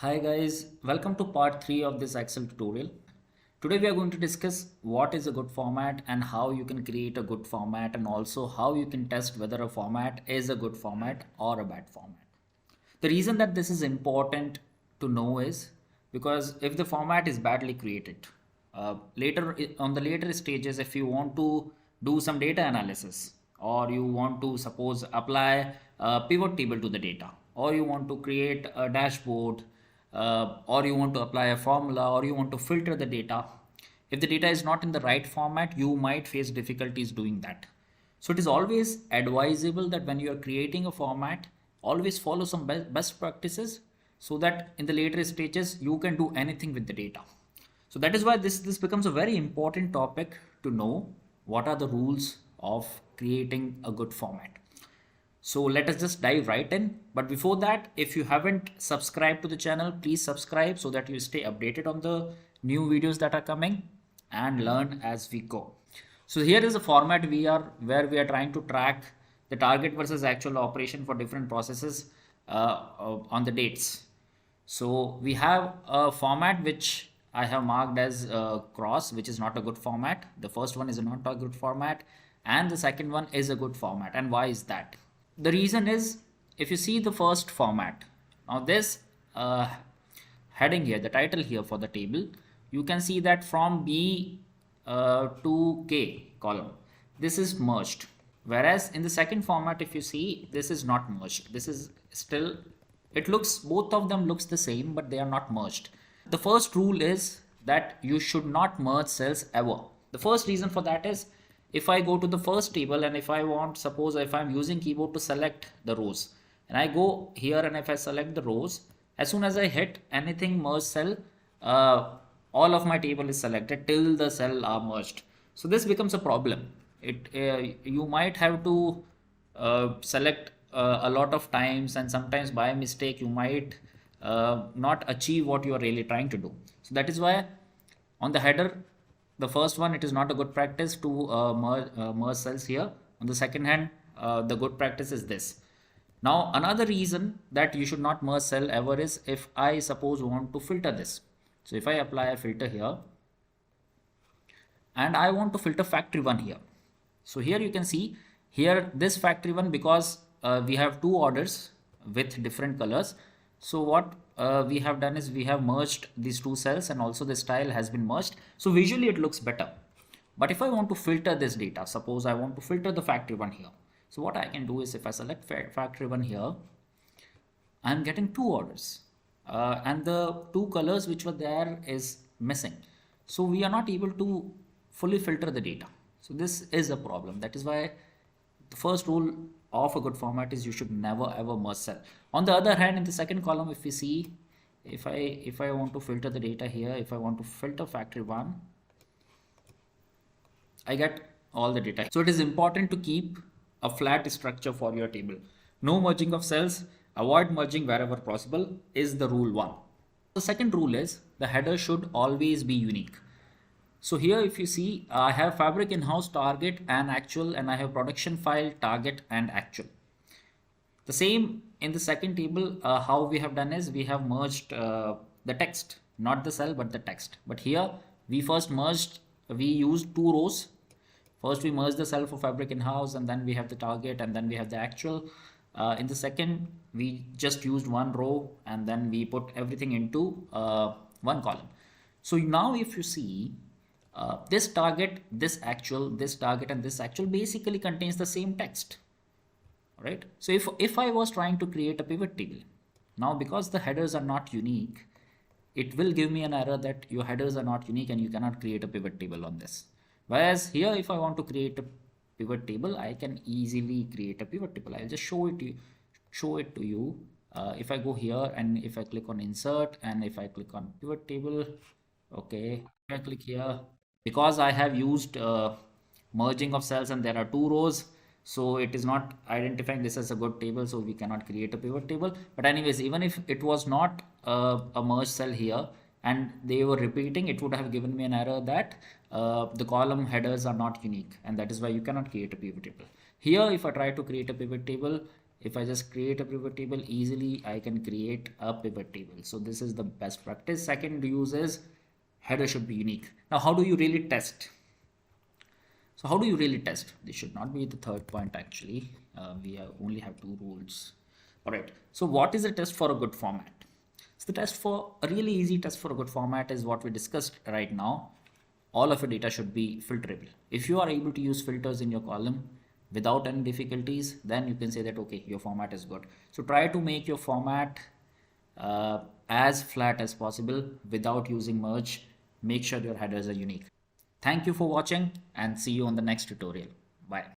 Hi guys, welcome to part 3 of this Excel tutorial. Today we are going to discuss what is a good format and how you can create a good format, and also how you can test whether a format is a good format or a bad format. The reason that this is important to know is because if the format is badly created, on the later stages, if you want to do some data analysis, or you want to suppose apply a pivot table to the data, or you want to create a dashboard, or you want to apply a formula, or you want to filter the data, if the data is not in the right format, you might face difficulties doing that. So it is always advisable that when you are creating a format, always follow some best practices so that in the later stages you can do anything with the data. So that is why this becomes a very important topic to know what are the rules of creating a good format. So let us just dive right in. But before that, if you haven't subscribed to the channel, please subscribe so that you stay updated on the new videos that are coming and learn as we go. So here is a format where we are trying to track the target versus actual operation for different processes on the dates. So we have a format which I have marked as cross, which is not a good format. The first one is not a good format, and the second one is a good format. And why is that? The reason is, if you see the first format, now this heading here, the title here for the table, you can see that from B to K column, this is merged. Whereas in the second format, if you see, this is not merged. This is still, both of them looks the same, but they are not merged. The first rule is that you should not merge cells ever. The first reason for that is, if I go to the first table and if I want, suppose if I'm using keyboard to select the rows, and I go here and if I select the rows, as soon as I hit anything merge cell, all of my table is selected till the cell are merged. So this becomes a problem. You might have to select a lot of times, and sometimes by mistake you might not achieve what you are really trying to do. So that is why on the header, the first one, it is not a good practice to merge cells here. On the second hand, the good practice is this. Now another reason that you should not merge cell ever is if I suppose want to filter this. So if I apply a filter here and I want to filter factory 1 here. So here you can see here this factory 1, because we have two orders with different colors. So what we have done is we have merged these two cells, and also the style has been merged. So visually it looks better. But if I want to filter this data, suppose I want to filter the factory 1 here. So what I can do is if I select factory 1 here, I'm getting two orders. And the two colors which were there is missing. So we are not able to fully filter the data. So this is a problem. That is why the first rule of a good format is you should never ever merge cell. On the other hand, in the second column, if we see, if I want to filter the data here, if I want to filter factory 1, I get all the data. So it is important to keep a flat structure for your table. No merging of cells, avoid merging wherever possible is the rule 1. The second rule is the header should always be unique. So here if you see, I have fabric in-house target and actual, and I have production file target and actual. The same in the second table, how we have done is we have merged the text, not the cell but the text. But here we used two rows. First we merged the cell for fabric in-house, and then we have the target, and then we have the actual. In the second we just used one row, and then we put everything into one column. So now if you see, this target, this actual, this target, and this actual basically contains the same text, right? So if I was trying to create a pivot table, now because the headers are not unique, it will give me an error that your headers are not unique and you cannot create a pivot table on this. Whereas here, if I want to create a pivot table, I can easily create a pivot table. I'll just show it to you. If I go here and if I click on insert, and if I click on pivot table, okay, if I click here, because I have used merging of cells and there are two rows, so it is not identifying this as a good table, so we cannot create a pivot table. But anyways, even if it was not a merged cell here and they were repeating, it would have given me an error that the column headers are not unique, and that is why you cannot create a pivot table. Here if I try to create a pivot table, If I just create a pivot table, easily I can create a pivot table. So this is the best practice. Second use is header should be unique. Now, how do you really test? So how do you really test? This should not be the third point actually. Only have two rules. All right. So what is the test for a good format? So the test for a really easy test for a good format is what we discussed right now. All of your data should be filterable. If you are able to use filters in your column without any difficulties, then you can say that, okay, your format is good. So try to make your format as flat as possible without using merge. Make sure your headers are unique. Thank you for watching and see you on the next tutorial. Bye.